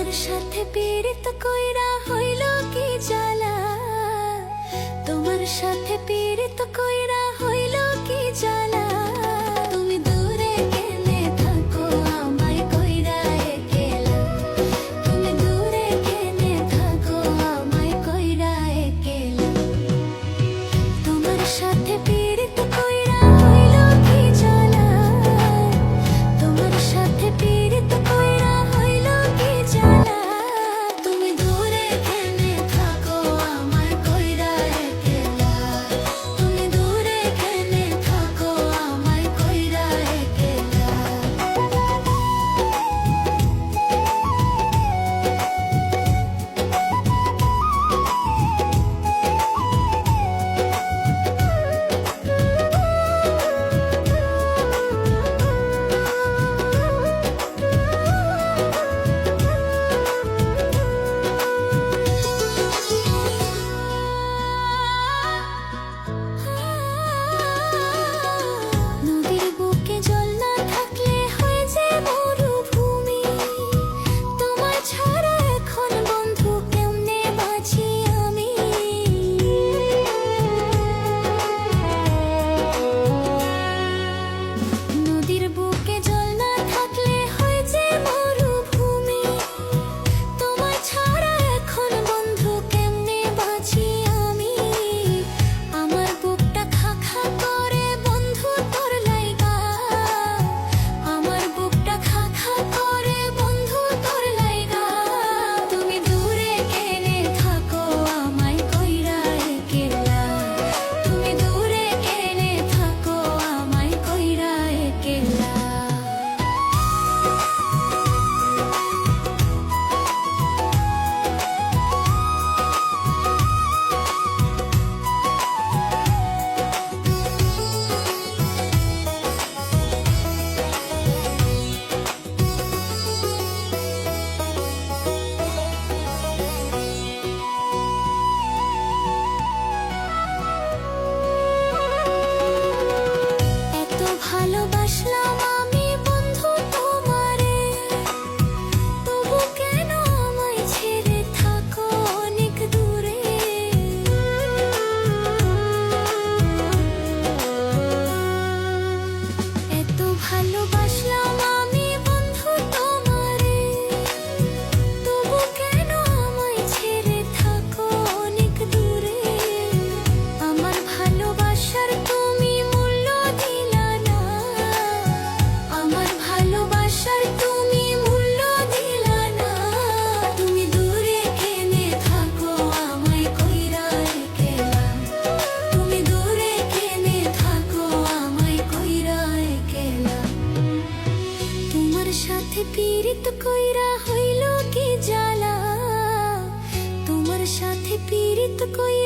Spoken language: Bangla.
তোমার সাথে পীড়িত কইরা হইল কি জ্বালা, তোমার সাথে পীড়িত কইরা হইল কি জ্বালা। তুমি দূরে কেনে থাকো আমায় কইরা একেলা, তুমি দূরে কেনে থাকো আমায় কইরা একেলা। তোমার সাথে পীড়িত কইরা হইল কি জ্বালা, তোমার সাথে পীড়িত কইরা হইল কি জ্বালা। তুমি দূরে কেনে থাকো আমায় কইরা একেলা, তুমি দূরে কেনে থাকো আমায় কইরা একেলা। নদীর বুকে জল না থাকলে হয়ে যে মরুভূমি, তোমার ছাড়া এখন বন্ধু কেমনে বাঁচি আমি। নদীর বুকে জল না থাকলে হয়ে যে মরুভূমি, তোমার ছাড়া এখন বন্ধু কেমনে বাঁচি আমি। আমার বুকটা খা খা করে বন্ধু তোর লাইগা, আমার বুকটা খা খা করে বন্ধু তোর লাইগা। তুমি দূরে কেনে থাকো আমায় কইরা একেলা, তুমি দূরে কেনে থাকো আমায় কইরা একেলা। এত ভালোবাসলাম আমি বন্ধু তোমারে, তবু কেন আমায় ছেড়ে থাকো অনেক দূরে। এত ভালোবাসলাম আমি বন্ধু তোমারে, তবু কেন আমায় ছেড়ে থাকো অনেক দূরে। আমার ভালোবাসার তুমি মূল্য দিলা না, আমার ভালোবাসার তুমি মূল্য দিলা না। তুমি দূরে কেনে থাকো আমায় কইরা একেলা, তুমি দূরে কেনে থাকো আমায় কইরা একেলা। তোমার সাথে পীড়িত কইরা হইল কি জ্বালা, তোমার সাথে পীড়িত কইরা